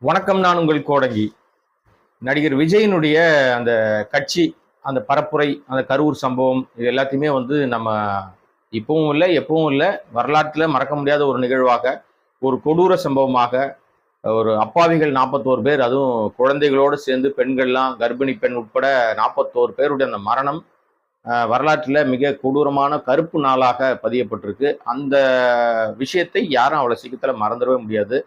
வணக்கம். நான் உங்கள் கோடங்கி. நடிகர் விஜயினுடைய அந்த கட்சி, அந்த பரப்புரை, அந்த கரூர் சம்பவம், இது எல்லாத்தையுமே நம்ம இப்பவும் இல்லை, எப்பவும் இல்லை, வரலாற்றில் மறக்க முடியாத ஒரு நிகழ்வாக, ஒரு கொடூர சம்பவமாக, ஒரு அப்பாவிகள் 41 பேர், அதுவும் குழந்தைகளோடு சேர்ந்து பெண்கள்லாம், கர்ப்பிணி பெண் உட்பட 41 பேருடைய அந்த மரணம் வரலாற்றில் மிக கொடூரமான கருப்பு நாளாக பதியப்பட்டிருக்கு. அந்த விஷயத்தை யாரும் அவ்வளோ சீக்கிரத்தில் மறந்துடவே முடியாது.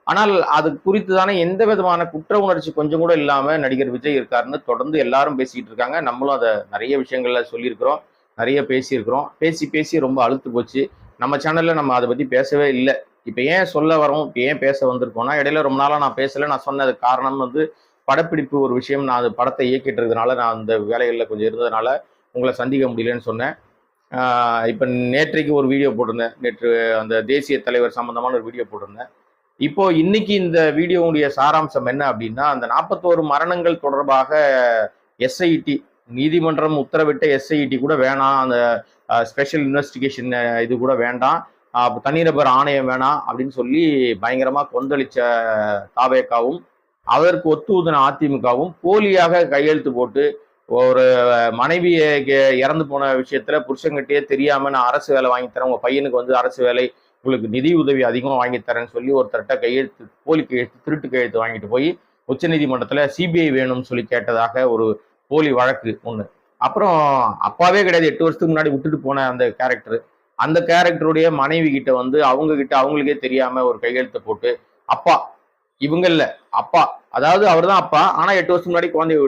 ஆனால் அது குறித்து தானே எந்த விதமான குற்ற உணர்ச்சி கொஞ்சம் கூட இல்லாம நடிகர் விஜய் இருக்காருன்னு தொடர்ந்து எல்லாரும் பேசிக்கிட்டு இருக்காங்க. நம்மளும் அதை நிறைய விஷயங்கள்ல சொல்லியிருக்கிறோம், நிறைய பேசியிருக்கிறோம். பேசி பேசி ரொம்ப அலுத்து போச்சு. நம்ம சேனல்ல நம்ம அதை பத்தி பேசவே இல்லை. இப்ப ஏன் சொல்ல வரோம், இப்ப ஏன் பேச வந்திருக்கோம்னா, இடையில ரொம்ப நாளா நான் பேசல. நான் சொன்னது காரணம் படப்பிடிப்பு ஒரு விஷயம். நான் அது படத்தை இயக்கிட்டு இருக்கிறதுனால, நான் அந்த வேலைகளில் கொஞ்சம் இருந்ததுனால உங்களை சந்திக்க முடியலன்னு சொன்னேன். இப்ப நேற்றைக்கு ஒரு வீடியோ போட்டிருந்தேன். நேற்று அந்த தேசிய தலைவர் சம்பந்தமான ஒரு வீடியோ போட்டிருந்தேன். இப்போ இன்னைக்கு இந்த வீடியோவுடைய சாராம்சம் என்ன அப்படின்னா, அந்த 41 மரணங்கள் தொடர்பாக எஸ்ஐடி, நீதிமன்றம் உத்தரவிட்ட எஸ்ஐடி கூட வேணாம், அந்த ஸ்பெஷல் இன்வெஸ்டிகேஷன் இது கூட வேண்டாம், தனிநபர் ஆணையம் வேணாம் அப்படின்னு சொல்லி பயங்கரமா கொந்தளிச்ச தாவேகாவும், அதற்கு ஒத்துழைன அதிமுகவும் போலியாக கையெழுத்து போட்டு, ஒரு மனைவியை இறந்து போன விஷயத்துல புருஷங்கிட்டே தெரியாம நான் அரசு வேலை வாங்கி தரேன், உங்க பையனுக்கு அரசு வேலை, உங்களுக்கு நிதி உதவி அதிகமாக வாங்கி தரேன்னு சொல்லி ஒருத்தர்கிட்ட கையெழுத்து, போலி கையெழுத்து, திருட்டு கையெழுத்து வாங்கிட்டு போய் உச்சநீதிமன்றத்தில் சிபிஐ வேணும்னு சொல்லி கேட்டதாக ஒரு போலி வழக்கு ஒன்று. அப்புறம் அப்பாவே கிடையாது, 8 வருஷத்துக்கு முன்னாடி விட்டுட்டு போன அந்த கேரக்டர், அந்த கேரக்டருடைய மனைவி கிட்ட அவங்க கிட்ட அவங்களுக்கே தெரியாம ஒரு கையெழுத்தை போட்டு, அப்பா இவங்க இல்ல, அப்பா, அதாவது அவர் தான் அப்பா, ஆனா 8 வருஷத்துக்கு முன்னாடி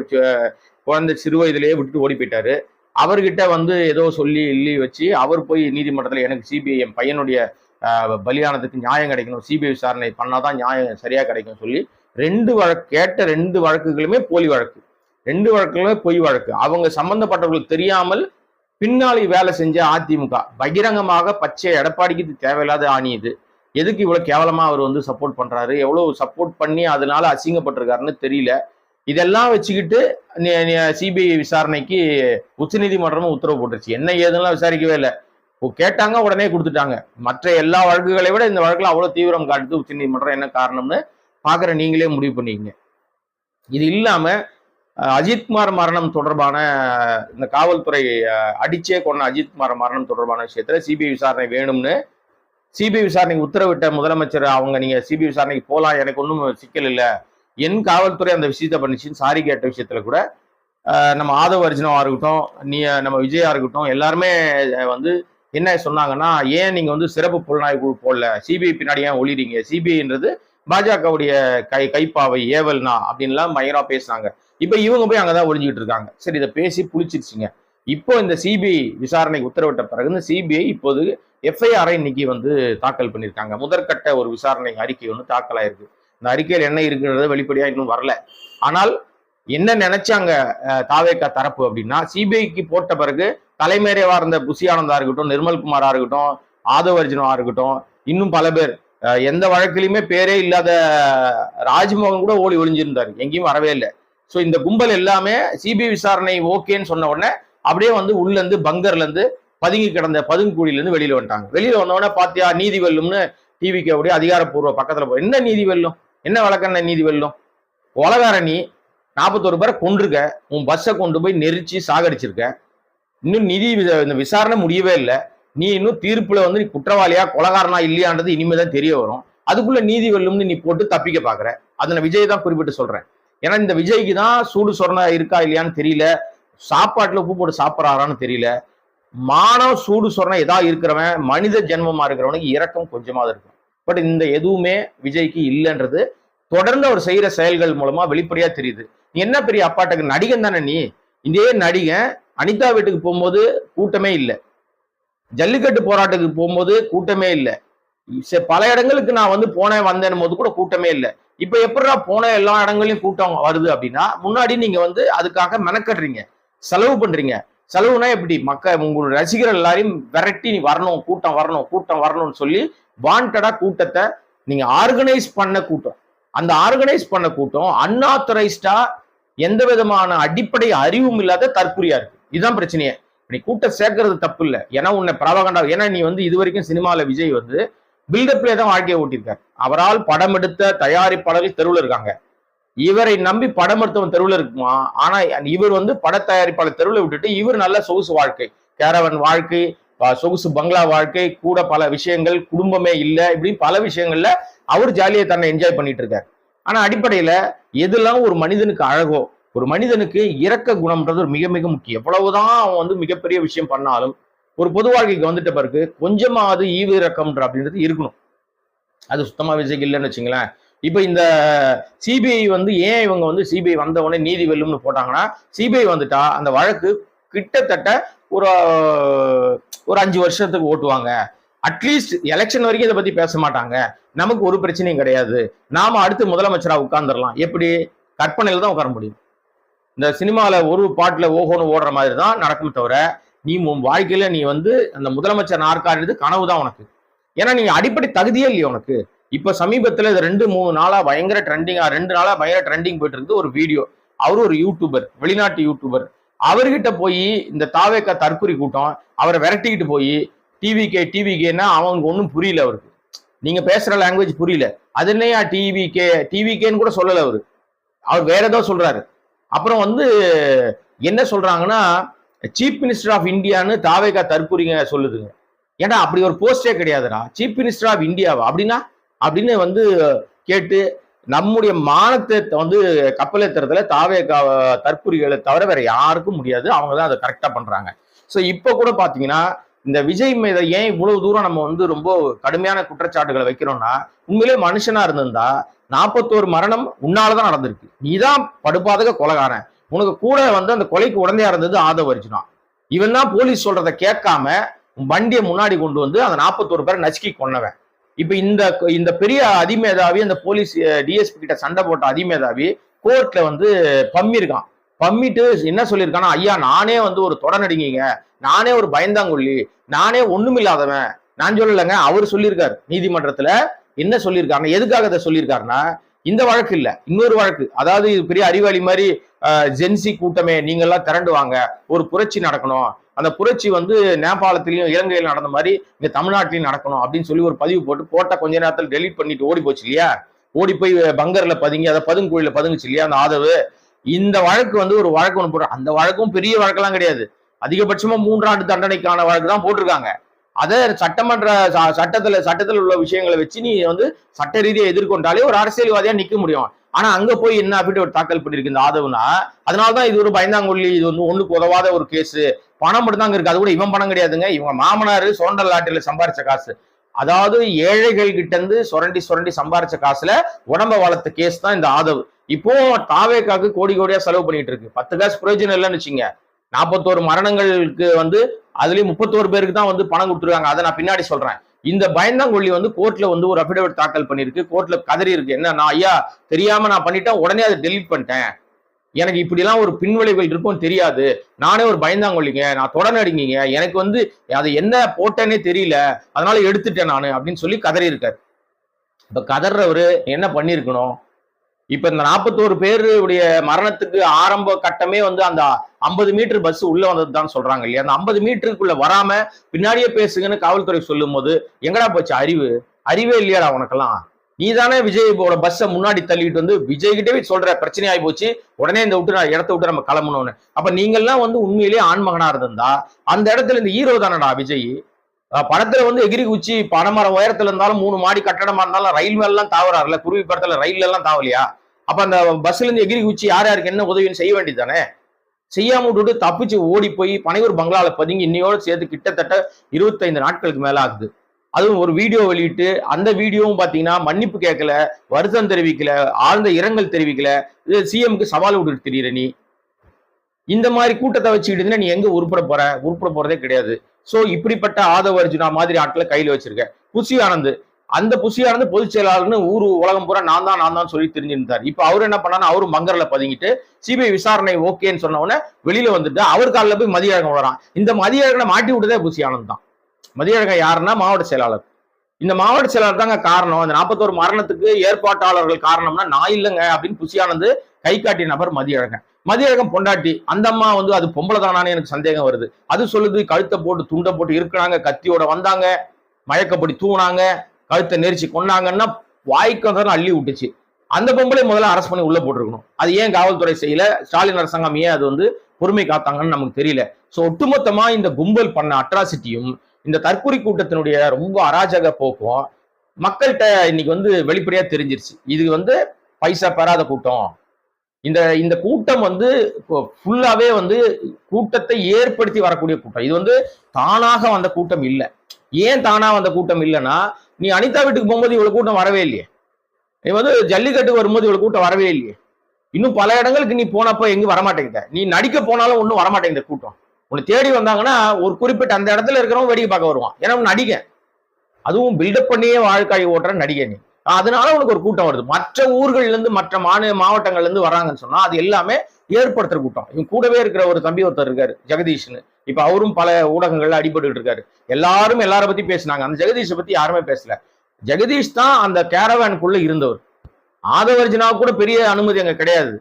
குழந்தை சிறு வயதிலேயே விட்டுட்டு ஓடி போயிட்டாரு. அவர்கிட்ட ஏதோ சொல்லி வச்சு அவர் போய் நீதிமன்றத்தில் எனக்கு சிபிஐ என் பையனுடைய பலியானதுக்கு நியாயம் கிடைக்கணும், சிபிஐ விசாரணை பண்ணாதான் நியாயம் சரியா கிடைக்கும் சொல்லி 2 வழக்கு கேட்ட, 2 வழக்குகளுமே போலி வழக்கு, 2 வழக்குகளுமே பொய் வழக்கு. அவங்க சம்பந்தப்பட்டவர்களுக்கு தெரியாமல் பின்னாளி வேலை செஞ்ச அதிமுக பகிரங்கமாக பச்சை எடப்பாடிக்கு தேவையில்லாத ஆணி இது. எதுக்கு இவ்வளவு கேவலமா அவர் சப்போர்ட் பண்றாரு, எவ்வளவு சப்போர்ட் பண்ணி அதனால அசிங்கப்பட்டிருக்காருன்னு தெரியல. இதெல்லாம் வச்சுக்கிட்டு சிபிஐ விசாரணைக்கு உச்சநீதிமன்றமும் உத்தரவு போட்டுருச்சு. என்ன ஏதுலாம் விசாரிக்கவே இல்லை, கேட்டாங்க உடனே கொடுத்துட்டாங்க. மற்ற எல்லா வழக்குகளை விட இந்த வழக்குல அவ்வளவு தீவிரம் காட்டுது உச்சநீதிமன்றம். என்ன காரணம்னு பாக்குற நீங்களே முடிவு பண்ணிக்கங்க. இது இல்லாம அஜித்குமார் மரணம் தொடர்பான இந்த காவல்துறை அடிச்சே கொண்ட அஜித்குமார் மரணம் தொடர்பான விஷயத்துல சிபிஐ விசாரணை வேணும்னு சிபிஐ விசாரணைக்கு உத்தரவிட்ட முதலமைச்சர் நீங்க சிபிஐ விசாரணைக்கு போலாம், எனக்கு ஒன்றும் சிக்கல் இல்லை, என் காவல்துறை அந்த விஷயத்த பண்ணிச்சுன்னு சாரி கேட்ட விஷயத்துல கூட நம்ம ஆதவ அர்ஜுனவா இருக்கட்டும், நம்ம விஜயா இருக்கட்டும், எல்லாருமே என்ன சொன்னாங்கன்னா, ஏன் நீங்க சிறப்பு புலனாய்வு குழு போடல, சிபிஐ பின்னாடி ஏன் ஒளிறீங்க, சிபிஐன்றது பாஜகவுடைய கைப்பாவை ஏவல்னா அப்படின்லாம் பயங்கரமா பேசினாங்க. இப்ப இவங்க போய் அங்கதான் ஒளிஞ்சுக்கிட்டு இருக்காங்க. சரி, இதை பேசி புளிச்சிருச்சுங்க. இப்போ இந்த சிபிஐ விசாரணைக்கு உத்தரவிட்ட பிறகு இந்த சிபிஐ இப்போது எஃப்ஐஆரை இன்னைக்கு தாக்கல் பண்ணியிருக்காங்க. முதற்கட்ட ஒரு விசாரணை அறிக்கை தாக்கல் ஆயிருக்கு. இந்த அறிக்கையில் என்ன இருக்குன்றது வெளிப்படையா இன்னும் வரல. ஆனால் என்ன நினைச்சாங்க தாவேகா தரப்பு அப்படின்னா, சிபிஐக்கு போட்ட பிறகு தலைமறைவா இருந்த புசி ஆனந்தா இருக்கட்டும், நிர்மல்குமாரா இருக்கட்டும், ஆதவ அர்ஜுனவா இருக்கட்டும், இன்னும் பல பேர், எந்த வழக்கிலுமே பேரே இல்லாத ராஜ்மோகன் கூட ஓடி ஒளிஞ்சிருந்தாரு, எங்கேயும் வரவே இல்லை. ஸோ இந்த கும்பல் எல்லாமே சிபிஐ விசாரணை ஓகேன்னு சொன்ன உடனே அப்படியே உள்ள இருந்து பங்கர்ல இருந்து பதுங்கி கிடந்த பதுங்குழியில இருந்து வெளியில வந்துட்டாங்க. வெளியில வந்தவொடனே பாத்தியா நீதி வெல்லும்னு டிவிக்கு அப்படியே அதிகாரப்பூர்வ பக்கத்துல போய், என்ன நீதி வெல்லும், என்ன வழக்கண்ண நீதி வெல்லும், கொலகார நீ 41 பேரை கொண்டிருக்க, உன் பஸ்ஸை கொண்டு போய் நெரிச்சு சாகடிச்சிருக்க, இன்னும் இந்த விசாரணை முடியவே இல்லை, நீ இன்னும் தீர்ப்புல நீ குற்றவாளியா கொலகாரனா இல்லையான்றது இனிமேதான் தெரிய வரும், அதுக்குள்ள நீதி வெல்லும்னு நீ போட்டு தப்பிக்க பாக்குற. அதை நான் விஜய் தான் குறிப்பிட்டு சொல்றேன். ஏன்னா இந்த விஜய்க்கு தான் சூடு சொரணை இருக்கா இல்லையான்னு தெரியல, சாப்பாட்டுல உப்பு போட்டு சாப்பிட்றாரான்னு தெரியல. மானம் சூடு சொரணை ஏதா இருக்கிறவன், மனித ஜென்மமா இருக்கிறவனுக்கு இரக்கம் கொஞ்சமாவது இருக்கும். பட் இந்த எதுவுமே விஜய்க்கு இல்லைன்றது தொடர்ந்து அவர் செய்யற செயல்கள் மூலமா வெளிப்படையா தெரியுது. நீ என்ன பெரிய அப்பாட்டுக்கு நடிகன் தானே நீ. இதே நடிகன் அனிதா வீட்டுக்கு போகும்போது கூட்டமே இல்லை, ஜல்லிக்கட்டு போராட்டத்துக்கு போகும்போது கூட்டமே இல்லை, பல இடங்களுக்கு நான் போனேன் வந்தேன் போது கூட கூட்டமே இல்லை. இப்ப எப்படா போன எல்லா இடங்களையும் கூட்டம் வருது அப்படின்னா, முன்னாடி நீங்க அதுக்காக மெனக்கட்டுறீங்க, செலவு பண்றீங்க. செலவுனா எப்படி, உங்களுடைய ரசிகர்கள் எல்லாரையும் விரட்டி நீ வரணும், கூட்டம் வரணும், கூட்டம் வரணும்னு சொல்லி வாண்டடா கூட்டத்தை நீங்க ஆர்கனைஸ் பண்ண கூட்டம். அந்த ஆர்கனைஸ் பண்ண கூட்டம் அன்ஆத்தரைஸ்டா, எந்த விதமான அடிப்படை அறிவும் இல்லாத தற்குறியா இருக்கு. இதுதான் பிரச்சனையே. நீ கூட்டம் சேர்க்கறது தப்பு இல்லை, ஏன்னா உன்னை பிரபகண்டா, ஏன்னா நீ இது வரைக்கும் சினிமால விஜய் பில்டப்லேயே தான் வாழ்க்கையை ஓட்டியிருக்காரு. அவரால் படம் எடுத்த தயாரிப்பாளர்கள் தெருவில் இருக்காங்க. இவரை நம்பி படம் எடுத்தவன் தெருவில் இருக்குமா? ஆனா இவர் வந்து பட தயாரிப்பாளர் தெருவில் விட்டுட்டு இவர் நல்ல சொகுசு வாழ்க்கை, கேரவன் வாழ்க்கை, சொகுசு பங்களா வாழ்க்கை, கூட பல விஷயங்கள், குடும்பமே இல்லை, இப்படி பல விஷயங்கள்ல அவர் ஜாலியை தன்னை என்ஜாய் பண்ணிட்டு இருக்காரு. ஆனா அடிப்படையில எதெல்லாம் ஒரு மனிதனுக்கு அழகோ, ஒரு மனிதனுக்கு இரக்க குணம்ன்றது ஒரு மிக மிக முக்கியம். எவ்வளவுதான் அவன் வந்து மிகப்பெரிய விஷயம் பண்ணாலும் ஒரு பொது வாழ்க்கைக்கு வந்துட்ட பிறகு கொஞ்சமாவது ஈவு இரக்கம்ன்ற அப்படின்றது இருக்கணும். அது சுத்தமா விஜய்க்கு இல்லைன்னு வச்சுங்களேன். இப்ப இந்த சிபிஐ வந்து ஏன் இவங்க வந்து சிபிஐ வந்த உடனே நீதி வெல்லும்னு போட்டாங்கன்னா, சிபிஐ வந்துட்டா அந்த வழக்கு கிட்டத்தட்ட ஒரு ஒரு 5 வருஷத்துக்கு ஓட்டுவாங்க. அட்லீஸ்ட் எலெக்ஷன் வரைக்கும் இதை பத்தி பேச மாட்டாங்க. நமக்கு ஒரு பிரச்சனையும் கிடையாது. நாம அடுத்து முதலமைச்சரா உட்கார்ந்துடலாம். எப்படி? கற்பனையில தான் உட்கார முடியும். இந்த சினிமால ஒரு பாட்டுல ஓஹோன்னு ஓடுற மாதிரி தான் நடக்குமே தவிர, நீ உன் வாழ்க்கையில நீ வந்து அந்த முதலமைச்சர் நாற்காலின்றது கனவு தான் உனக்கு. ஏன்னா நீங்க அடிப்படை தகுதியே இல்லையா உனக்கு. இப்ப சமீபத்துல இது 2-3 நாளா பயங்கர ட்ரெண்டிங்கா 2 நாளா பயங்கர ட்ரெண்டிங் போயிட்டு இருக்கு ஒரு வீடியோ. அவரு ஒரு யூடியூபர், வெளிநாட்டு யூடியூபர். அவர்கிட்ட போய் இந்த தாவேக்கா தற்குறி கூட்டம் அவரை விரட்டிக்கிட்டு போய் டிவிகேன்னா அவனுக்கு ஒன்றும் புரியல. அவருக்கு நீங்க பேசுற லாங்குவேஜ் புரியல. அது என்னையா டிவிகேன்னு கூட சொல்லல அவரு. அவர் வேற ஏதோ சொல்றாரு. அப்புறம் வந்து என்ன சொல்றாங்கன்னா, சீஃப் மினிஸ்டர் ஆஃப் இந்தியான்னு தாவேக்கா தற்குறிங்க சொல்லுதுங்க. ஏன்னா அப்படி ஒரு போஸ்டே கிடையாதுடா. சீஃப் மினிஸ்டர் ஆஃப் இந்தியாவா அப்படின்னா அப்படின்னு வந்து கேட்டு நம்முடைய மானத்தை வந்து கப்பலேத்துறதுல தாவேக்கா தற்குறிகளை தவிர வேற யாருக்கும் முடியாது. அவங்க தான் அதை கரெக்டா பண்றாங்க. ஸோ இப்போ கூட பாத்தீங்கன்னா இந்த விஜய் மீத ஏன் இவ்வளவு தூரம் நம்ம வந்து ரொம்ப கடுமையான குற்றச்சாட்டுகளை வைக்கிறோம்னா, உண்மையிலே மனுஷனா இருந்திருந்தா 41 மரணம் உன்னாலதான் நடந்திருக்கு. நீதான் படுபாதக கொலைகாரன். உனக்கு கூட வந்து அந்த கொலைக்கு உடந்தையா இருந்தது ஆதவ் அர்ஜுனா. இவன் தான் போலீஸ் சொல்றதை கேட்காம வண்டியை முன்னாடி கொண்டு வந்து அந்த 41 பேரை நசுக்கி கொன்னவன். இப்ப இந்த பெரிய அதிமேதாவி அந்த போலீஸ் டிஎஸ்பி கிட்ட சண்டை போட்ட அதிமேதாவி கோர்ட்ல வந்து பம்மிருக்கான். பம்மிட்டு என்ன சொல்லியிருக்கானா, ஐயா நானே வந்து ஒரு தொடநடிங்க, நானே ஒரு பயந்தாங்கொல்லி, நானே ஒண்ணுமில்லாதவன். நான் சொல்லலைங்க, அவர் சொல்லியிருக்காரு நீதிமன்றத்துல. என்ன சொல்லியிருக்காருன்னா, எதுக்காக அதை சொல்லியிருக்காருன்னா, இந்த வழக்கு இல்ல, இன்னொரு வழக்கு. அதாவது இது பெரிய அறிவாளி மாதிரி ஜென்சி கூட்டமே நீங்க எல்லாம் திரண்டு வாங்க, ஒரு புரட்சி நடக்கணும், அந்த புரட்சி வந்து நேபாளத்திலையும் இலங்கையில நடந்த மாதிரி இங்க தமிழ்நாட்டிலையும் நடக்கணும் அப்படின்னு சொல்லி ஒரு பதிவு போட்ட கொஞ்ச நேரத்தில் டெலீட் பண்ணிட்டு ஓடி போச்சு இல்லையா. ஓடி போய் பங்கர்ல பதுங்கி அதை பதுங்குழியில பதுங்குச்சு இல்லையா அந்த ஆதவு. இந்த வழக்கு வந்து ஒரு வழக்கு ஒன்று போடுற, அந்த வழக்கும் பெரிய வழக்கெல்லாம் கிடையாது. அதிகபட்சமா 3 ஆண்டு தண்டனைக்கான வழக்கு தான் போட்டிருக்காங்க. அதை சட்டத்துல உள்ள விஷயங்களை வச்சு நீ வந்து சட்ட ரீதியை எதிர்கொண்டாலே ஒரு அரசியல்வாதியா நிக்க முடியும். ஆனா அங்க போய் என்ன அபிடேவிட் தாக்கல் பண்ணிருக்கு இந்த ஆதவுனா, அதனாலதான் இது ஒரு பயந்தாங்கொல்லி, இது வந்து ஒண்ணுக்கு உதவாத ஒரு கேஸ். பணம் மட்டும் தாங்க இருக்கு. அது கூட இவன் பணம் கிடையாதுங்க. இவங்க மாமனாரு சுரண்டல் லாட்டில சம்பாரிச்ச காசு. அதாவது ஏழைகள் கிட்ட இருந்து சுரண்டி சம்பாரிச்ச காசுல உடம்ப வளர்த்த கேஸ் தான் இந்த ஆதவ். இப்போ தாவேக்காக்கு கோடியா செலவு பண்ணிட்டு இருக்கு. 10 காசு பிரயோஜனம் இல்லைன்னு வச்சுங்க. 41 மரணங்களுக்கு வந்து அதுலயும் 31 பேருக்கு தான் வந்து பணம் கொடுத்துருக்காங்க. அதை நான் பின்னாடி சொல்றேன். இந்த பயந்தாங்கொல்லி வந்து கோர்ட்ல வந்து ஒரு அபிடேவிட் தாக்கல் பண்ணிருக்கு. கோர்ட்ல கதறி இருக்கு. என்ன, நான் ஐயா தெரியாம நான் பண்ணிட்டேன், உடனே அதை டெலீட் பண்ணிட்டேன், எனக்கு இப்படி எல்லாம் ஒரு பின்விளைவுகள் இருக்கும் தெரியாது, நானே ஒரு பயந்தாங்கொல்லிங்க, நான் தொடநடிங்க, எனக்கு வந்து அதை என்ன போட்டேன்னே தெரியல, அதனால எடுத்துட்டேன் நானு அப்படின்னு சொல்லி கதறி இருக்காரு. இப்ப கதறவரு என்ன பண்ணிருக்கணும்? இப்ப இந்த 41 பேருடைய மரணத்துக்கு ஆரம்ப கட்டமே வந்து அந்த 50 மீட்டர் பஸ் உள்ள வந்ததுதான் சொல்றாங்க இல்லையா. அந்த 50 மீட்டருக்குள்ள வராம பின்னாடியே பேசுங்கன்னு காவல்துறை சொல்லும் போது எங்கடா போச்சு அறிவே இல்லையாடா உனக்கெல்லாம். நீ தானே விஜயோட பஸ்ஸை முன்னாடி தள்ளிட்டு வந்து விஜய் கிட்டே சொல்ற பிரச்சனை ஆகி போச்சு, உடனே இந்த இடத்த விட்டு நம்ம கிளம்பணும்னு. அப்ப நீங்கெல்லாம் வந்து உண்மையிலேயே ஆண்மகனா இருந்தா அந்த இடத்துல இந்த ஹீரோ தானடா விஜய். படத்துல வந்து எகிரி குச்சி பனைமரம் உயரத்துல இருந்தாலும் 3 மாடி கட்டடமா இருந்தாலும் ரயில் மேல எல்லாம் தாவறாருல, குருவி படத்துல ரயில்ல எல்லாம் தாவலையா? அப்ப அந்த பஸ்ல இருந்து எகிரி குச்சி யாருக்கு என்ன உதவின்னு செய்ய வேண்டியதானே. செய்யாம விட்டுட்டு தப்பிச்சு ஓடி போய் பனையூர் பங்களால பதுங்கி இன்னையோட சேர்த்து கிட்டத்தட்ட 25 நாட்களுக்கு மேல ஆகுது. அதுவும் ஒரு வீடியோ வெளியிட்டு அந்த வீடியோவும் பாத்தீங்கன்னா மன்னிப்பு கேட்கல, வருத்தம் தெரிவிக்கல, ஆழ்ந்த இரங்கல் தெரிவிக்கல. சிஎம்க்கு சவால் விட்டுட்டு தெரியுற நீ. இந்த மாதிரி கூட்டத்தை வச்சுக்கிட்டு நீ எங்க உருப்பட போறதே கிடையாது. சோ இப்படிப்பட்ட ஆதவ அர்ஜுனா மாதிரி ஆட்களை கையில வச்சிருக்க. புசி ஆனந்த், அந்த புசி ஆனந்த் பொதுச் செயலாளர்னு உலகம் பூரா நான் தான் சொல்லி தெரிஞ்சிருந்தார். இப்ப அவரு என்ன பண்ணா, அவரு மங்கர்ல பதுங்கிட்டு சிபிஐ விசாரணை ஓகேன்னு சொன்ன உடனே வெளியில வந்துட்டு அவர் காலில் போய் மதியழகன் வரான். இந்த மதியழகனை மாட்டி விட்டதே புசி ஆனந்த் தான். மதியழகன் யாருன்னா மாவட்ட செயலாளர். இந்த மாவட்ட செயலாளர் தாங்க காரணம். அந்த 41 மரணத்துக்கு ஏற்பாட்டாளர்கள் காரணம்னா நான் இல்லைங்க அப்படின்னு புசி ஆனந்த் கை காட்டிய நபர் மதியழகன் பொண்டாட்டி. அந்த அம்மா வந்து அது பொம்பளை தானான்னு எனக்கு சந்தேகம் வருது. அது சொல்லுது கழுத்தை போட்டு துண்டை போட்டு இருக்கிறாங்க, கத்தியோட வந்தாங்க, மயக்கப்படி தூணாங்க, கழுத்தை நெரிச்சு கொண்டாங்கன்னா வாய்க்கு வந்தாலும் அள்ளி விட்டுச்சு. அந்த பொம்பளை முதல்ல அரெஸ்ட் பண்ணி உள்ள போட்டிருக்கணும். அது ஏன் காவல்துறை செய்யல? ஸ்டாலின் அரசாங்கம் ஏன் அது வந்து பொறுமை காத்தாங்கன்னு நமக்கு தெரியல. சோ ஒட்டுமொத்தமா இந்த கும்பல் பண்ண அட்ராசிட்டியும் இந்த தற்கொலை கூட்டத்தினுடைய ரொம்ப அராஜக போக்கும் மக்கள்கிட்ட இன்னைக்கு வந்து வெளிப்படையா தெரிஞ்சிருச்சு. இது வந்து பைசா பெறாத கூட்டம். இந்த இந்த கூட்டம் வந்து ஃபுல்லாவே வந்து கூட்டத்தை ஏற்படுத்தி வரக்கூடிய கூட்டம். இது வந்து தானாக வந்த கூட்டம் இல்ல. ஏன் தானா வந்த கூட்டம் இல்லைன்னா, நீ அனிதா வீட்டுக்கு போகும்போது இவ்வளவு கூட்டம் வரவே இல்லையே. நீ வந்து ஜல்லிக்கட்டுக்கு வரும்போது இவ்வளவு கூட்டம் வரவே இல்லையே. இன்னும் பல இடங்களுக்கு நீ போனப்ப எங்க வரமாட்டேங்குத. நீ நடிக்க போனாலும் ஒன்றும் வரமாட்டேங்குது கூட்டம். உன்னை தேடி வந்தாங்கன்னா ஒரு குறிப்பிட்ட அந்த இடத்துல இருக்கிறவங்க வேடிக்கை பார்க்க வருவான். ஏன்னா நடிக, அதுவும் பில்டப் பண்ணியே வாழ்க்கை ஓட்டுற நடிகை நீ. அதனால உனக்கு ஒரு கூட்டம் வருது. மற்ற ஊர்கள்ல இருந்து மற்ற மாவட்டங்கள்ல இருந்து வராங்கன்னு சொன்னா அது எல்லாமே ஏற்படுத்துற கூட்டம். இவங்க கூடவே இருக்கிற ஒரு தம்பி ஒருத்தர் இருக்காரு ஜெகதீஷ்னு. இப்ப அவரும் பல ஊடகங்கள்ல அடிபட்டு இருக்காரு. எல்லாரும் எல்லார பத்தி பேசினாங்க. அந்த ஜெகதீஷை பத்தி யாருமே பேசல. ஜெகதீஷ் தான் அந்த கேரவானுக்குள்ள இருந்தவர். ஆதவர்ஜினாவுக்கு கூட பெரிய அனுமதி அங்க கிடையாது.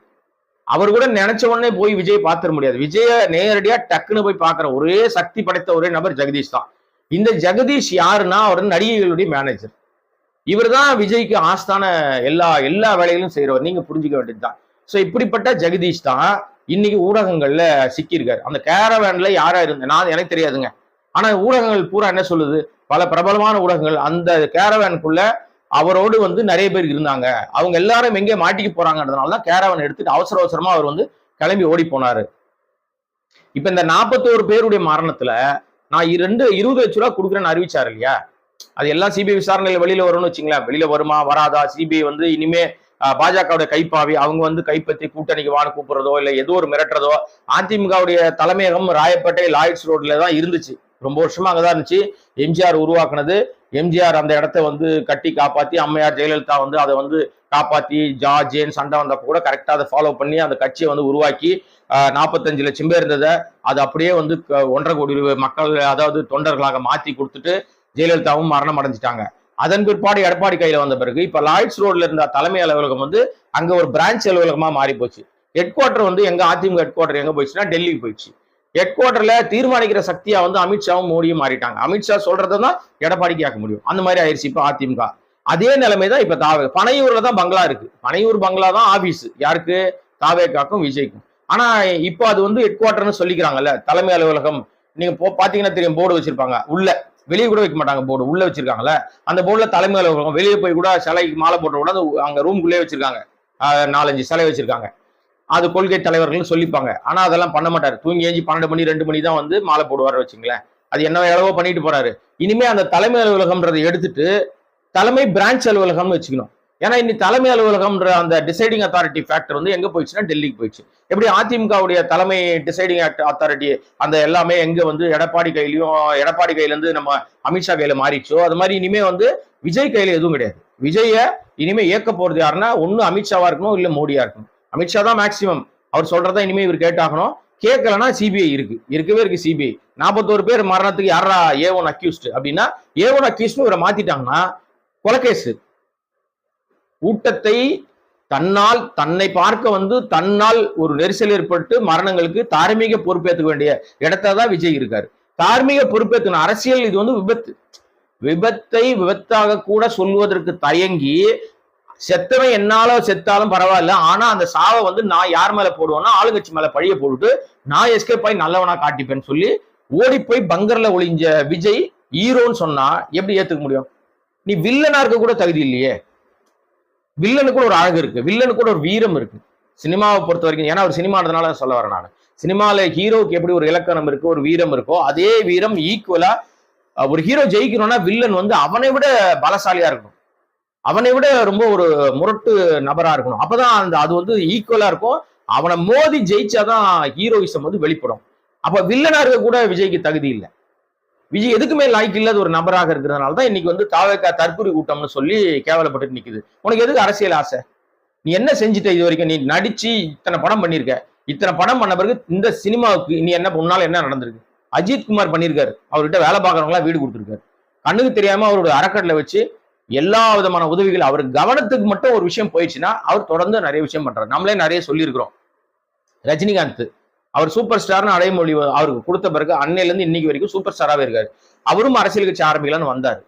அவர் கூட நினைச்ச உடனே போய் விஜய் பார்த்துட முடியாது. விஜய நேரடியா டக்குன்னு போய் பார்க்கிற ஒரே சக்தி படைத்த ஒரே நபர் ஜெகதீஷ் தான். இந்த ஜெகதீஷ் யாருன்னா அவர் நடிகைகளுடைய மேனேஜர். இவர் தான் விஜய்க்கு ஆஸ்தான எல்லா வேலைகளும் செய்யறவர். நீங்க புரிஞ்சுக்க வேண்டியதுதான். சோ இப்படிப்பட்ட ஜெகதீஷ் தான் இன்னைக்கு ஊடகங்கள்ல சிக்கியிருக்காரு. அந்த கேரவேன்ல யாரா இருந்த எனக்கு தெரியாதுங்க. ஆனா ஊடகங்கள் பூரா என்ன சொல்லுது, பல பிரபலமான ஊடகங்கள் அந்த கேரவேனுக்குள்ள அவரோடு வந்து நிறைய பேர் இருந்தாங்க. அவங்க எல்லாரும் எங்கே மாட்டிக்க போறாங்கன்றதுனாலதான் கேரவன் எடுத்துட்டு அவசர அவசரமா அவர் வந்து கிளம்பி ஓடி போனாரு. இப்ப இந்த 41 பேருடைய மரணத்துல நான் 20 லட்ச ரூபாய் கொடுக்குறேன்னு அறிவிச்சாரு இல்லையா? அது எல்லாம் சிபிஐ விசாரணையில வெளியில வரும்னு வச்சுங்களேன். வெளியில வருமா வராதா? சிபிஐ வந்து இனிமே பாஜகவுடைய கைப்பாவி அவங்க வந்து கைப்பற்றி கூட்டணிக்கு வான்னு கூப்பிடுறதோ இல்ல ஏதோ ஒரு மிரட்டுறதோ. அதிமுகவுடைய தலைமையகம் ராயப்பேட்டை லாய்ட்ஸ் ரோட்ல தான் இருந்துச்சு. ரொம்ப வருஷமா அங்கதான் இருந்துச்சு. எம்ஜிஆர் உருவாக்குனது. எம்ஜிஆர் அந்த இடத்த வந்து கட்டி காப்பாத்தி, அம்மையார் ஜெயலலிதா வந்து அதை வந்து காப்பாத்தி, ஜேன் சண்டை வந்தப்ப கூட கரெக்டா அதை ஃபாலோ பண்ணி அந்த கட்சியை வந்து உருவாக்கி 45 லட்சம் பேர் இருந்ததை அது அப்படியே வந்து 1.5 கோடி மக்கள் அதாவது தொண்டர்களாக மாத்தி கொடுத்துட்டு ஜெயலலிதாவும் மரணம் அடைஞ்சிட்டாங்க. அதன் பிற்பாடு எடப்பாடி கையில வந்த பிறகு இப்ப லாய்ட்ஸ் ரோட்ல இருந்த தலைமை அலுவலகம் வந்து அங்க ஒரு பிரான்ச் அலுவலகமா மாறி போச்சு. ஹெட் குவார்டர் வந்து எங்க அதிமுக ஹெட் குவார்டர் எங்க போயிடுச்சுன்னா டெல்லிக்கு போயிடுச்சு. ஹெட் குவார்டர்ல தீர்மானிக்கிற சக்தியா வந்து அமித்ஷாவும் மோடியும் மாறிட்டாங்க. அமித்ஷா சொல்றதான் எடப்பாடிக்கு கேட்க முடியும். அந்த மாதிரி ஆயிடுச்சு இப்ப அதிமுக. அதே நிலைமைதான் இப்ப தாவே. பனையூர்ல தான் பங்களா இருக்கு. பனையூர் பங்களா தான் ஆபீஸ் யாருக்கு? தாவேக்காக்கும் விஜய்க்கும். ஆனா இப்போ அது வந்து ஹெட் குவார்டர்னு சொல்லிக்கிறாங்கல்ல, தலைமை அலுவலகம். நீங்க பாத்தீங்கன்னா தெரியும், போர்டு வச்சிருப்பாங்க உள்ள. வெளியே கூட வைக்க மாட்டாங்க போர்டு, உள்ள வச்சிருக்காங்கல்ல. அந்த போர்டுல தலைமை அலுவலகம். வெளியே போய் கூட சிலைக்கு மாலை போட்டு கூட அங்க ரூம்குள்ளே வச்சிருக்காங்க. 4-5 சிலை வச்சிருக்காங்க. அது கொள்கை தலைவர்கள் சொல்லிப்பாங்க. ஆனா அதெல்லாம் பண்ண மாட்டாரு. தூங்கி ஏஞ்சி 12 மணி 2 மணி தான் வந்து மாலை போடுவாரு வச்சுங்களேன். அது என்ன எவ்வளவோ பண்ணிட்டு போறாரு. இனிமே அந்த தலைமை அலுவலகம்ன்றதை எடுத்துட்டு தலைமை பிரான்ச் அலுவலகம்னு வச்சுக்கணும். ஏன்னா இன்னைக்கு தலைமை அலுவலகம்ன்ற அந்த டிசைடிங் அத்தாரிட்டி ஃபேக்டர் வந்து எங்க போயிடுச்சுன்னா டெல்லிக்கு போயிடுச்சு. எப்படி அதிமுகவுடைய தலைமை டிசைடிங் அத்தாரிட்டி அந்த எல்லாமே எங்க வந்து எடப்பாடி கையிலயும், எடப்பாடி கையில இருந்து நம்ம அமித்ஷா கையில மாறிச்சோ, அது மாதிரி இனிமே வந்து விஜய் கையில எதுவும் கிடையாது. விஜய இனிமே இயக்க போறது யாருன்னா ஒண்ணு அமித்ஷாவா இருக்கணும், இல்ல மோடியா இருக்கணும். அமித்ஷா தான் மேக்சிமம். அவர் சொல்றதா இனிமே இவர் கேட்டாகணும். கேட்கலன்னா சிபிஐ இருக்கவே இருக்கு சிபிஐ. 41 பேர் மரணத்துக்கு யாரா A1 அக்யூஸ்ட் அப்படின்னா A1 அக்யூஸ்ட் இவரை மாத்திட்டாங்கன்னா கொலைகேஸ். கூட்டத்தை தன்னை பார்க்க வந்து தன்னால் ஒரு நெரிசல் ஏற்பட்டு மரணங்களுக்கு தார்மீக பொறுப்பேற்க வேண்டிய இடத்தான் விஜய் இருக்காரு. தார்மீக பொறுப்பேற்கணும். அரசியல் இது வந்து விபத்தை விபத்தாக கூட சொல்வதற்கு தயங்கி செத்தவன் என்னால செத்தாலும் பரவாயில்ல, ஆனா அந்த சாவை வந்து நான் யார் மேல போடுவேன்னா ஆளுங்கட்சி மேல பழிய போட்டுட்டு நான் எஸ்கேப் ஆகி நல்லவனா காட்டிப்பேன்னு சொல்லி ஓடி போய் பங்கர்ல ஒளிஞ்ச விஜய் ஹீரோன்னு சொன்னா எப்படி ஏத்துக்க முடியும்? நீ வில்லனா இருக்க கூட தகுதி இல்லையே. வில்லனுக்கு கூட ஒரு அழகு இருக்கு, வில்லனுக்கு கூட ஒரு வீரம் இருக்கு சினிமாவை பொறுத்த வரைக்கும். ஏன்னா ஒரு சினிமான்றதுனால சொல்ல வரேன் நான். சினிமால ஹீரோக்கு எப்படி ஒரு இலக்கணம் இருக்கு, ஒரு வீரம் இருக்கோ, அதே வீரம் ஈக்குவலா ஒரு ஹீரோ ஜெயிக்கணும்னா வில்லன் வந்து அவனை விட பலசாலியா இருக்கணும், அவனை விட ரொம்ப ஒரு முரட்டு நபரா இருக்கணும். அப்பதான் அது வந்து ஈக்குவலா இருக்கும். அவனை மோதி ஜெயிச்சாதான் ஹீரோயிசம் வந்து வெளிப்படும். அப்ப வில்லனா இருக்க கூட விஜய்க்கு தகுதி இல்லை. விஜய் எதுக்குமே லாய்க்கு இல்லாத ஒரு நபராக இருக்கிறதுனால தான் இன்னைக்கு வந்து தாவேக்கா தற்கொலை கூட்டம்னு சொல்லி கேவலப்பட்டு நிக்குது. உனக்கு எதுக்கு அரசியல் ஆசை? நீ என்ன செஞ்சுட்ட இது வரைக்கும்? நீ நடிச்சு இத்தனை படம் பண்ணிருக்க. இத்தனை படம் பண்ண பிறகு இந்த சினிமாவுக்கு நீ என்ன முன்னால என்ன நடந்திருக்கு? அஜித் குமார் பண்ணியிருக்காரு. அவர்கிட்ட வேலை பார்க்கறவங்களா வீடு கொடுத்துருக்காரு. கண்ணுக்கு தெரியாம அவரோட அறக்கட்டளை வச்சு எல்லா விதமான உதவிகள் அவர் கவனத்துக்கு மட்டும் ஒரு விஷயம் போயிடுச்சுன்னா அவர் தொடர்ந்து நிறைய விஷயம் பண்றாரு. நம்மளே நிறைய சொல்லியிருக்கிறோம். ரஜினிகாந்த் அவர் சூப்பர் ஸ்டார்னு அடைமொழி அவருக்கு கொடுத்த பிறகு அன்னையில இருந்து இன்னைக்கு வரைக்கும் சூப்பர் ஸ்டாராவே இருக்காரு. அவரும் அரசியல் கட்சி ஆரம்பிக்கலான்னு வந்தாரு.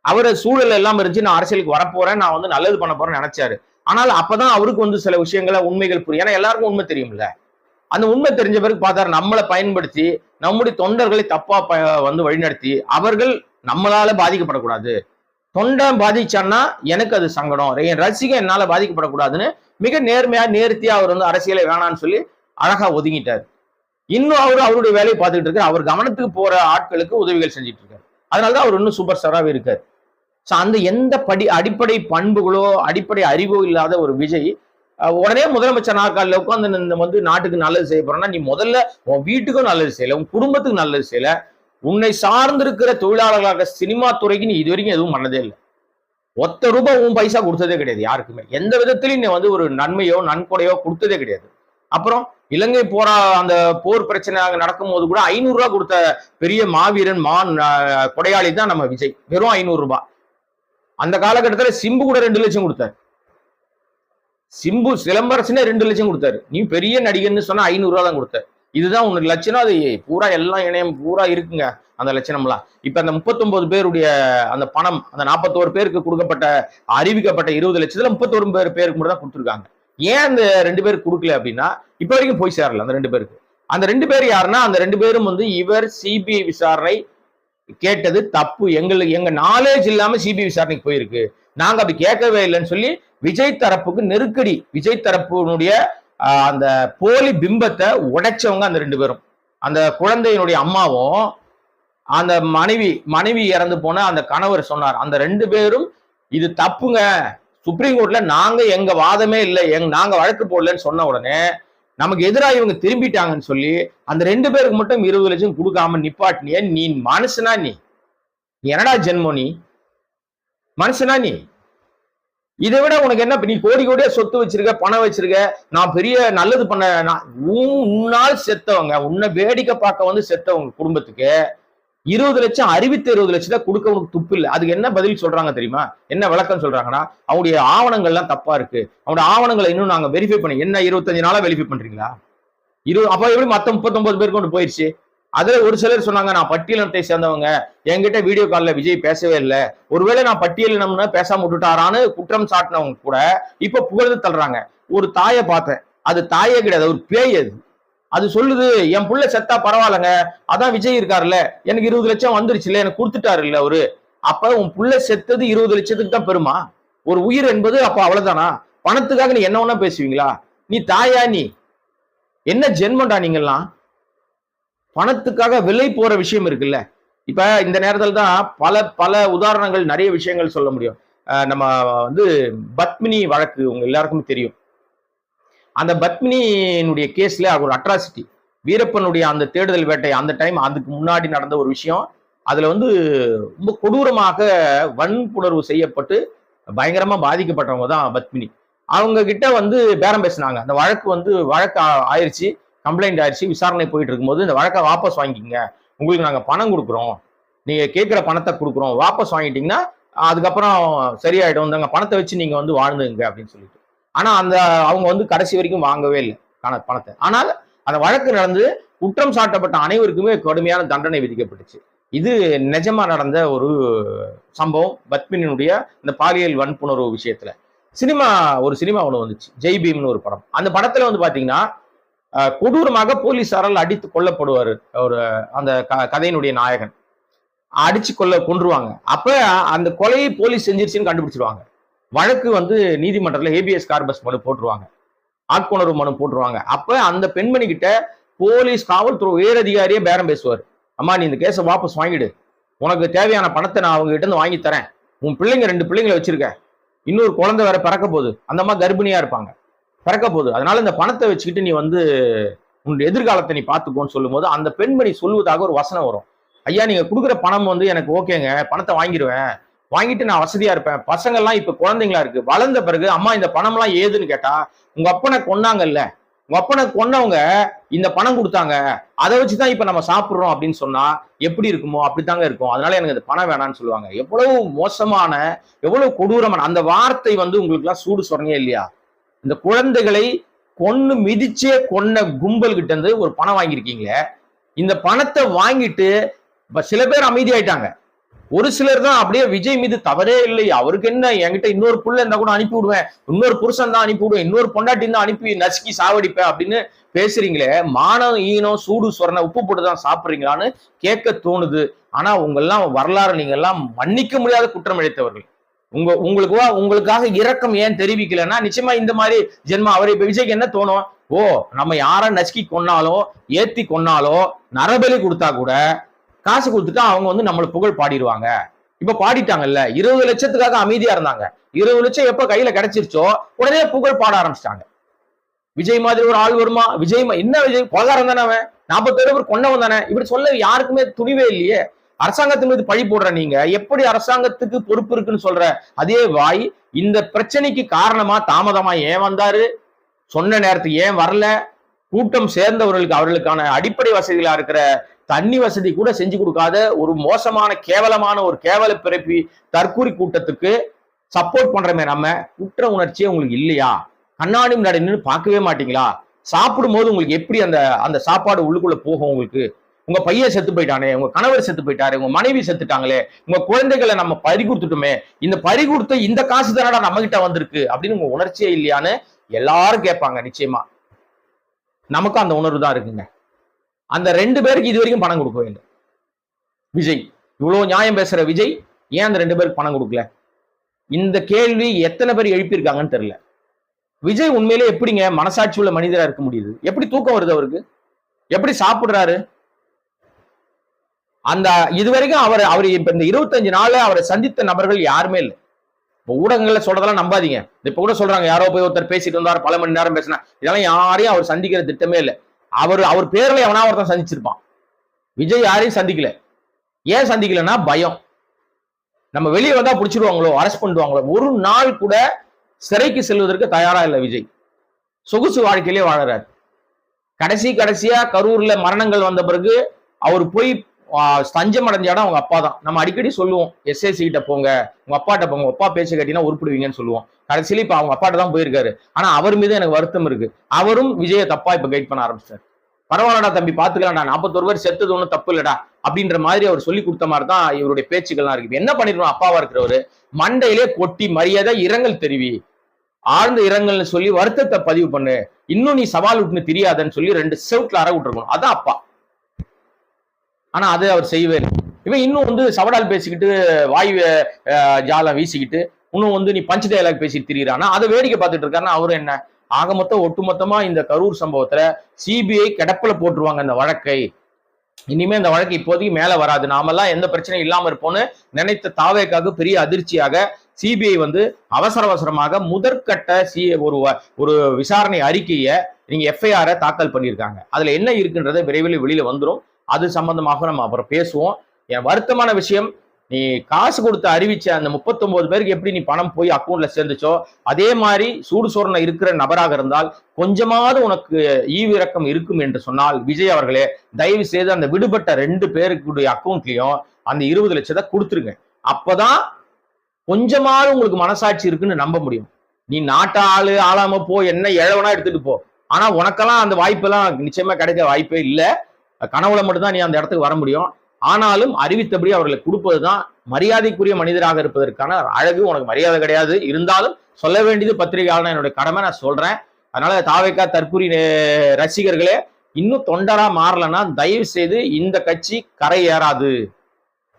அவரு சூழல் எல்லாம் இருந்துச்சு, நான் அரசியலுக்கு வரப்போறேன், நான் வந்து நல்லது பண்ண போறேன்னு நினைச்சாரு. ஆனால் அப்பதான் அவருக்கு வந்து சில விஷயங்களை உண்மைகள் புரியும். ஏன்னா எல்லாருக்கும் உண்மை தெரியும்ல. அந்த உண்மை தெரிஞ்ச பிறகு பார்த்தாரு, நம்மளை பயன்படுத்தி நம்முடைய தொண்டர்களை தப்பா வந்து வழிநடத்தி அவர்கள் நம்மளால பாதிக்கப்படக்கூடாது. தொண்டன் பாதிச்சான்னா எனக்கு அது சங்கடம், என் ரசிகன் என்னால பாதிக்கப்படக்கூடாதுன்னு மிக நேர்மையா நேர்த்தியா அவர் வந்து அரசியலை வேணான்னு சொல்லி அழகா ஒதுங்கிட்டார். இன்னும் அவருடைய வேலையை பார்த்துட்டு இருக்காரு. அவர் கவனத்துக்கு போற ஆட்களுக்கு உதவிகள் செஞ்சுட்டு இருக்காரு. அதனாலதான் அவர் இன்னும் சூப்பர் ஸ்டாராவே இருக்காரு. அந்த எந்த அடிப்படை பண்புகளோ அடிப்படை அறிவோ இல்லாத ஒரு விஜய் உடனே முதலமைச்சர் நாற்காலில் உட்காந்து வந்து நாட்டுக்கு நல்லது செய்ய போறேன்னா, நீ முதல்ல உன் வீட்டுக்கும் நல்லது செய்யல, உன் குடும்பத்துக்கு நல்லது செய்யல, உன்னை சார்ந்திருக்கிற தொழிலாளர்களாக சினிமா துறைக்கு நீ இது வரைக்கும் எதுவும் பண்ணதே இல்லை. ஒத்த ரூபாய் உன் பைசா கொடுத்ததே கிடையாது யாருக்குமே. எந்த விதத்திலையும் நீ வந்து ஒரு நன்மையோ நன்கொடையோ கொடுத்ததே கிடையாது. அப்புறம் இலங்கை போரா அந்த போர் பிரச்சனை நடக்கும் போது கூட 500 ரூபாய் கொடுத்த பெரிய மாவீரன் கொடையாளி தான் நம்ம விஜய். வெறும் 500 ரூபாய். அந்த காலகட்டத்தில் சிம்பு கூட 2 லட்சம் கொடுத்தாரு. சிம்பு சிலம்பரசனே 2 லட்சம் கொடுத்தாரு. நீ பெரிய நடிகர்னு சொன்னா 500 ரூபாய் தான் கொடுத்தாரு. இதுதான் உனக்கு லட்சணம். அது பூரா எல்லாம் இணையம் பூரா இருக்குங்க அந்த லட்சணம்லாம். இப்ப அந்த 39 பேருடைய அந்த பணம், அந்த 41 பேருக்கு கொடுக்கப்பட்ட அறிவிக்கப்பட்ட 20 லட்சத்துல 31 பேருக்கு மட்டும் தான் கொடுத்துருக்காங்க. ஏன் அந்த 2 பேருக்கு கொடுக்கல அப்படின்னா, இப்ப வரைக்கும் போய் சேரல அந்த 2 பேருக்கு. அந்த 2 பேர் யாருன்னா, அந்த 2 பேரும் வந்து இவர் சிபிஐ விசாரணை கேட்டது தப்பு, எங்க நாலேஜ் இல்லாம சிபிஐ விசாரணைக்கு போயிருக்கு, நாங்க அப்படி கேட்கவே இல்லைன்னு சொல்லி விஜய் தரப்புக்கு நெருக்கடி. விஜய் தரப்புடைய அந்த போலி பிம்பத்தை உடைச்சவங்க அந்த 2 பேரும். அந்த குழந்தையினுடைய அம்மாவும் அந்த மனைவி இறந்து போன அந்த கணவர் சொன்னார், அந்த 2 பேரும் இது தப்புங்க, சுப்ரீம் கோர்ட்ல நாங்க எங்க வாதமே இல்லை, நாங்க வழக்கு போடலன்னு சொன்ன உடனே நமக்கு எதிராக இவங்க திரும்பிட்டாங்கன்னு சொல்லி அந்த 2 பேருக்கு மட்டும் 20 லட்சம் கொடுக்காம நிப்பாட்டினிய. நீ மனுஷனா? நீ என்னடா ஜென்மோ? நீ மனுஷனா? நீ இதை விட உனக்கு என்ன? நீ கோடி கோடியா சொத்து வச்சிருக்க, பணம் வச்சிருக்க, நான் பெரிய நல்லது பண்ண, உன்னால் செத்தவங்க, உன்னை வேடிக்கை பார்க்க வந்து செத்தவங்க குடும்பத்துக்கு 20 லட்சம் அறிவித்த 20 லட்சத்தை கொடுக்க உனக்கு துப்பு இல்லை. அதுக்கு என்ன பதில் சொல்றாங்க தெரியுமா? என்ன விளக்கம் சொல்றாங்கன்னா, அவங்களுடைய ஆவணங்கள்லாம் தப்பா இருக்கு, அவங்களுடைய ஆவணங்களை இன்னும் நாங்க வெரிஃபை பண்ணி. என்ன 25 நாளா வெரிஃபை பண்றீங்களா? அப்ப எப்படி மத்த 39 பேருக்கு கொண்டு போயிடுச்சு? அதுல ஒரு சிலர் சொன்னாங்க, நான் பட்டியலினத்தை சேர்ந்தவங்க, என்கிட்ட வீடியோ கால்ல விஜய் பேசவே இல்லை, ஒருவேளை நான் பட்டியலினம்னு பேசாம விட்டுட்டாரான்னு குற்றம் சாட்டினவங்க கூட இப்ப புகழ்ந்து தள்ளுறாங்க. ஒரு தாயை பார்த்தேன், அது தாயே கிடையாது, ஒரு பேய். அது சொல்லுது, என் புள்ள செத்தா பரவாயில்லங்க, அதான் விஜய் இருக்காருல்ல, எனக்கு 20 லட்சம் வந்துருச்சு இல்ல, எனக்கு கொடுத்துட்டாரு இல்ல அவரு. அப்ப உன் புள்ள செத்தது 20 லட்சத்துக்கு தான் பெருமா? ஒரு உயிர் என்பது அப்ப அவ்வளவுதானா? பணத்துக்காக நீ என்ன ஒண்ணா பேசுவீங்களா? நீ தாயா? நீ என்ன ஜென்மண்டா நீங்கெல்லாம்? பணத்துக்காக விலை போற விஷயம் இருக்குல்ல. இப்ப இந்த நேரத்தில் தான் பல பல உதாரணங்கள், நிறைய விஷயங்கள் சொல்ல முடியும். நம்ம வந்து பத்மினி வழக்கு உங்க எல்லாருக்குமே தெரியும். அந்த பத்மினியினுடைய கேஸ்ல ஒரு அட்ராசிட்டி, வீரப்பனுடைய அந்த தேடுதல் வேட்டை, அந்த டைம் அதுக்கு முன்னாடி நடந்த ஒரு விஷயம். அதுல வந்து ரொம்ப கொடூரமாக வன்புணர்வு செய்யப்பட்டு பயங்கரமா பாதிக்கப்பட்டவங்க தான் பத்மினி. அவங்க கிட்ட வந்து பேரம் பேசினாங்க. அந்த வழக்கு ஆயிடுச்சு, கம்ப்ளைண்ட் ஆயிடுச்சு, விசாரணை போயிட்டு இருக்கும்போது இந்த வழக்கை வாபஸ் வாங்கிக்கிங்க, உங்களுக்கு நாங்க பணம் கொடுக்குறோம், நீங்க கேட்கிற பணத்தை கொடுக்குறோம், வாபஸ் வாங்கிட்டீங்கன்னா அதுக்கப்புறம் சரியாயிடும், நாங்க பணத்தை வச்சு நீங்க வந்து வாழ்ந்துங்க அப்படின்னு சொல்லிட்டு. ஆனா அவங்க வந்து கடைசி வரைக்கும் வாங்கவே இல்லை பணத்தை. ஆனால் அந்த வழக்கு நடந்து குற்றம் சாட்டப்பட்ட அனைவருக்குமே கடுமையான தண்டனை விதிக்கப்பட்டுச்சு. இது நிஜமா நடந்த ஒரு சம்பவம். பத்மினியுடைய இந்த பாலியல் வன்புணர்வு விஷயத்துல ஒரு சினிமா ஒண்ணு வந்துச்சு, ஜெய் பீம்னு ஒரு படம். அந்த படத்துல வந்து பாத்தீங்கன்னா கொடூரமாக போலீசாரால் அடித்து கொல்லப்படுவாரு அந்த கதையினுடைய நாயகன். அடிச்சு கொன்றுவாங்க. அப்ப அந்த கொலையை போலீஸ் செஞ்சிருச்சுன்னு கண்டுபிடிச்சிருவாங்க. வழக்கு வந்து நீதிமன்றத்துல ஏபிஎஸ் கார்பஸ் மனு போட்டுருவாங்க, ஆட்கொணர்வு மனு போட்டுருவாங்க. அப்ப அந்த பெண்மணி கிட்ட போலீஸ் காவல்துறை உயரதிகாரியே பேரம் பேசுவார், அம்மா நீ இந்த கேஸை வாபஸ் வாங்கிடு, உனக்கு தேவையான பணத்தை நான் அவங்க கிட்ட இருந்து வாங்கி தரேன், உன் பிள்ளைங்க 2 பிள்ளைங்களை வச்சிருக்க, இன்னொரு குழந்தை வேற பிறக்க போகுது, அந்த அம்மா கர்ப்பிணியா இருப்பாங்க, பிறக்க போகுது, அதனால இந்த பணத்தை வச்சுக்கிட்டு நீ வந்து உன்னுடைய எதிர்காலத்தை நீ பார்த்துக்கோன்னு சொல்லும் போது அந்த பெண்மணி சொல்வதாக ஒரு வசனம் வரும், ஐயா நீங்க கொடுக்குற பணம் வந்து எனக்கு ஓகேங்க, பணத்தை வாங்கிடுவேன், வாங்கிட்டு நான் வசதியா இருப்பேன், பசங்கள்லாம் இப்ப குழந்தைங்களா இருக்கு, வளர்ந்த பிறகு அம்மா இந்த பணம் எல்லாம் ஏதுன்னு கேட்டா, உங்க அப்பனை கொன்னாங்கல்ல, உங்க அப்பனை கொன்னவங்க இந்த பணம் கொடுத்தாங்க, அதை வச்சுதான் இப்ப நம்ம சாப்பிடுறோம் அப்படின்னு சொன்னா எப்படி இருக்குமோ அப்படித்தாங்க இருக்கும், அதனால எனக்கு இந்த பணம் வேணாம்னு சொல்லுவாங்க. எவ்வளவு மோசமான, எவ்வளவு கொடூரமான அந்த வார்த்தை வந்து உங்களுக்கு எல்லாம் சூடு சொன்னீங்க இல்லையா? இந்த குழந்தைகளை கொன்னு மிதிச்சே கொன்ன கும்பல் கிட்ட இருந்து ஒரு பணம் வாங்கியிருக்கீங்களே, இந்த பணத்தை வாங்கிட்டு சில பேர் அமைதியாயிட்டாங்க, ஒரு சிலர் தான் அப்படியே விஜய் மீது தவறே இல்லை, அவருக்கு என்ன, என்கிட்ட இன்னொரு புள்ள இருந்தா கூட அனுப்பி விடுவேன், இன்னொரு புருஷன் தான் அனுப்பி விடுவேன், இன்னொரு பொண்டாட்டி தான் அனுப்பி நசுக்கி சாவடிப்பேன் அப்படின்னு பேசுறீங்களே, மானம் ஈனம் சூடு சொரண உப்பு போட்டு தான் சாப்பிடுறீங்களான்னு கேட்க தோணுது. ஆனா உங்கெல்லாம் வரலாறு நீங்க எல்லாம் மன்னிக்க முடியாத குற்றம் இழைத்தவர்கள். உங்களுக்காக இரக்கம் ஏன் தெரிவிக்கலன்னா நிச்சயமா இந்த மாதிரி ஜென்மம் அவரை விஜய்க்கு என்ன தோணும், ஓ நம்ம யார நசுக்கி கொன்னாலோ ஏத்தி கொன்னாலோ நரபலி கொடுத்தா கூட காசு கொடுத்துட்டா அவங்க வந்து நம்மள புகழ் பாடிடுவாங்க. இப்ப பாடிட்டாங்கல்ல, 20 லட்சத்துக்காக அமைதியா இருந்தாங்க, 20 லட்சம் எப்ப கையில கிடைச்சிருச்சோ உடனே புகழ் பாட ஆரம்பிச்சிட்டாங்க. விஜய் மாதிரி ஒரு ஆள் வருமா, விஜய் என்ன விஜய் கொலகாரம் தானே, அவன் 47 பேர் கொண்டவன் தானே, இப்படி சொல்ல யாருக்குமே துணிவே இல்லையே. அரசாங்கத்தின் மீது பழி போடுற நீங்க எப்படி அரசாங்கத்துக்கு பொறுப்பு இருக்குன்னு சொல்ற அதே வாய் இந்த பிரச்சனைக்கு காரணமா தாமதமா ஏன் வந்தாரு, சொன்ன நேரத்துக்கு ஏன் வரல, கூட்டம் சேர்ந்தவர்களுக்கு அவர்களுக்கான அடிப்படை வசதிகளா இருக்கிற தண்ணி வசதி கூட செஞ்சு கொடுக்காத ஒரு மோசமான கேவலமான ஒரு கேவல பிறப்பி தற்கூரி கூட்டத்துக்கு சப்போர்ட் பண்றமே நம்ம, குற்ற உணர்ச்சியே உங்களுக்கு இல்லையா? கண்ணாடி முன்னாடி நின்று பார்க்கவே மாட்டீங்களா? சாப்பிடும் போது உங்களுக்கு எப்படி அந்த அந்த சாப்பாடு உள்ளுக்குள்ள போகும்? உங்களுக்கு உங்க பையன் செத்து போயிட்டானே, உங்க கணவர் செத்து போயிட்டாரு, உங்க மனைவி செத்துட்டாங்களே, உங்க குழந்தைகளை நம்ம பறி கொடுத்துட்டோமே, இந்த பறி கொடுத்த இந்த காசு தானடா நம்ம கிட்ட வந்திருக்கு அப்படின்னு உங்க உணர்ச்சியே இல்லையான்னு எல்லாரும் கேட்பாங்க. நிச்சயமா நமக்கும் அந்த உணர்வு தான் இருக்குங்க. அந்த 2 பேருக்கு இது வரைக்கும் பணம் கொடுக்க வேண்டும். விஜய் இவ்வளவு நியாயம் பேசுற விஜய் ஏன் அந்த 2 பேருக்கு பணம் கொடுக்கல? இந்த கேள்வி எத்தனை பேர் எழுப்பியிருக்காங்கன்னு தெரியல. விஜய் உண்மையிலே எப்படிங்க மனசாட்சி உள்ள மனிதரா இருக்க முடியுது? எப்படி தூக்கம் வருது அவருக்கு? எப்படி சாப்பிடுறாரு? அந்த இதுவரைக்கும் அவர் இப்ப இந்த 25 நாள் அவரை சந்தித்த நபர்கள் யாருமே இல்லை. இப்ப ஊடகங்கள்ல சொல்றதெல்லாம் நம்பாதீங்க. இப்ப கூட சொல்றாங்க யாரோ போய் ஒருத்தர் பேசிட்டு இருந்தார், பல மணி நேரம் பேசினா, இதெல்லாம் யாரையும் அவர் சந்திக்கிற திட்டமே இல்லை. அவர் பேர்ல எவனா ஒருத்தன் சந்திச்சிருப்பான். விஜய் யாரையும் சந்திக்கல. ஏன் சந்திக்கலன்னா பயம். நம்ம வெளியே வந்தா பிடிச்சிருவாங்களோ, அரெஸ்ட் பண்ணுவாங்களோ. ஒரு நாள் கூட சிறைக்கு செல்வதற்கு தயாரா இல்லை விஜய். சொகுசு வாழ்க்கையிலே வாழறாரு. கடைசியா கரூர்ல மரணங்கள் வந்த பிறகு அவர் போய் தஞ்சம் அடைஞ்ச இடம் அவங்க அப்பா தான். நம்ம அடிக்கடி சொல்லுவோம், எஸ்ஐசி கிட்ட போங்க, உங்க அப்பாட்ட போங்க, அப்பா பேச்சு கேட்டீங்கன்னா உருப்பிடுவீங்கன்னு சொல்லுவோம். கடைசியில இப்ப அவங்க அப்பாட்ட தான் போயிருக்காரு. ஆனா அவர் மீது எனக்கு வருத்தம் இருக்கு. அவரும் விஜய தப்பா இப்ப கைட் பண்ண ஆரம்பிச்சார். பரவாயில்லடா தம்பி, பாத்துக்கலாம்டா, 41 பேர் செத்தது ஒன்றும் தப்பு இல்லடா அப்படின்ற மாதிரி அவர் சொல்லி கொடுத்த மாதிரி தான் இவருடைய பேச்சுக்கள்லாம் இருக்கு. என்ன பண்ணிருக்கணும், அப்பாவா இருக்கிறவரு மண்டையிலே கொட்டி மரியாதை இரங்கல் தெரிவி, ஆழ்ந்த இரங்கல்னு சொல்லி வருத்தத்தை பதிவு பண்ணு, இன்னும் நீ சவால் விட்டுன்னு தெரியாதுன்னு சொல்லி 2 செவுட்ல அற விட்டுருக்கணும். அதான் அப்பா. ஆனா அது அவர் செய்யவே இல்லை. இவன் இன்னும் வந்து சவடால் பேசிக்கிட்டு வாயு ஜாலம் வீசிக்கிட்டு இன்னும் வந்து நீ பஞ்ச் டயலாக் பேசிட்டு திரியிறானா அதை வேடிக்கை பார்த்துட்டு இருக்காருன்னா அவரு என்ன ஆக மொத்தம் ஒட்டுமொத்தமா இந்த கரூர் சம்பவத்துல சிபிஐ கிடப்பில போட்டுருவாங்க இந்த வழக்கை. இனிமே இந்த வழக்கு இப்போதைக்கு மேல வராது, நாமெல்லாம் எந்த பிரச்சனையும் இல்லாம இருப்போம்னு நினைத்த தாவேக்காக பெரிய அதிர்ச்சியாக சிபிஐ வந்து அவசரமாக முதற்கட்ட ஒரு விசாரணை அறிக்கையை நீங்க எஃப்ஐஆரை தாக்கல் பண்ணியிருக்காங்க. அதுல என்ன இருக்குன்றதை விரைவில் வெளியில வந்துடும். அது சம்பந்தமாக நம்ம அப்புறம் பேசுவோம். என் வருத்தமான விஷயம், நீ காசு கொடுத்து அறிவிச்ச அந்த 39 பேருக்கு எப்படி நீ பணம் போய் அக்கௌண்ட்ல சேர்ந்துச்சோ அதே மாதிரி சூடு சோரணை இருக்கிற நபராக இருந்தால் கொஞ்சமாவது உனக்கு ஈவிரக்கம் இருக்கும் என்று சொன்னால் விஜய் அவர்களே தயவு செய்து அந்த விடுபட்ட 2 பேருக்குடைய அக்கௌண்ட்லயும் அந்த 20 லட்சத்தை கொடுத்துருங்க. அப்பதான் கொஞ்சமாவது உங்களுக்கு மனசாட்சி இருக்குன்னு நம்ப முடியும். நீ நாட்ட ஆளாம போ, என்ன இழவனா எடுத்துட்டு போ, ஆனா உனக்கெல்லாம் அந்த வாய்ப்பெல்லாம் நிச்சயமா கிடைக்க வாய்ப்பே இல்லை. கனவுல மட்டும்தான் நீ அந்த இடத்துக்கு வர முடியும். ஆனாலும் அறிவித்தபடி அவர்களுக்கு கொடுப்பதுதான் மரியாதைக்குரிய மனிதராக இருப்பதற்கான அழகு. உனக்கு மரியாதை கிடையாது, இருந்தாலும் சொல்ல வேண்டியது பத்திரிகையாளர் என்னுடைய கடமை, நான் சொல்றேன். அதனால தாவேக்கா தற்கூரி ரசிகர்களே இன்னும் தொண்டரா மாறலன்னா தயவு செய்து இந்த கட்சி கரை ஏறாது.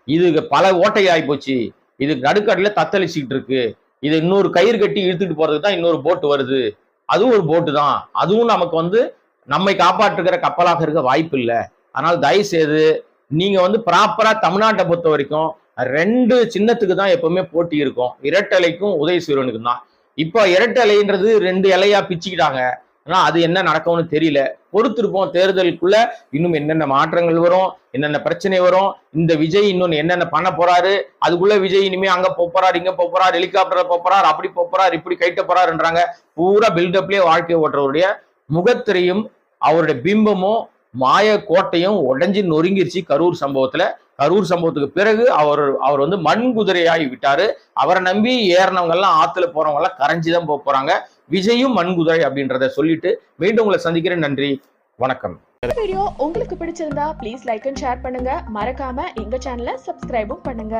இது பல ஓட்டை ஆகி போச்சு, இது நடுக்கடல தத்தளிச்சுக்கிட்டு இருக்கு, இது இன்னொரு கயிறு கட்டி இழுத்துட்டு போறதுக்கு தான் இன்னொரு போட்டு வருது, அதுவும் ஒரு போட்டு தான், அதுவும் நமக்கு வந்து நம்மை காப்பாற்றுகிற கப்பலாக இருக்க வாய்ப்பு இல்லை. அதனால தயவு செய்து நீங்க வந்து ப்ராப்பரா தமிழ்நாட்டை பொறுத்த வரைக்கும் 2 சின்னத்துக்கு தான் எப்பவுமே போட்டி இருக்கும், இரட்டலைக்கும் உதயசூரியனுக்கும் தான். இப்போ இரட்டலைன்றது 2 இலையா பிச்சுக்கிட்டாங்க. ஆனா அது என்ன நடக்கும்னு தெரியல, பொறுத்திருப்போம். தேர்தலுக்குள்ள இன்னும் என்னென்ன மாற்றங்கள் வரும், என்னென்ன பிரச்சனை வரும், இந்த விஜய் இன்னொன்னு என்னென்ன பண்ண போறாரு, அதுக்குள்ள விஜய் இனிமே அங்க போறாரு, இங்க போறாரு, ஹெலிகாப்டர்ல போறாரு, அப்படி போறாரு, இப்படி கைட்ட போறாருன்றாங்க. பூரா பில்டப்லயே வாழ்க்கை ஓட்டுறவருடைய முகத்திரையும் அவருடைய பிம்பமும் மாய கோட்டையும் உடைஞ்சு நொறுங்கிருச்சு கரூர் சம்பவத்துல. கரூர் சம்பவத்துக்கு பிறகு அவர் வந்து மண் குதிரையாகி விட்டாரு. அவரை நம்பி ஏறினவங்க எல்லாம் ஆத்துல போறவங்க எல்லாம் கரைஞ்சுதான் போறாங்க. விஜயும் மண் குதிரை அப்படின்றத சொல்லிட்டு மீண்டும் உங்களை சந்திக்கிறேன். நன்றி, வணக்கம். வீடியோ உங்களுக்கு பிடிச்சிருந்தா ப்ளீஸ் லைக் அண்ட் ஷேர் பண்ணுங்க. மறக்காம எங்க சேனலை சப்ஸ்கிரைபும் பண்ணுங்க.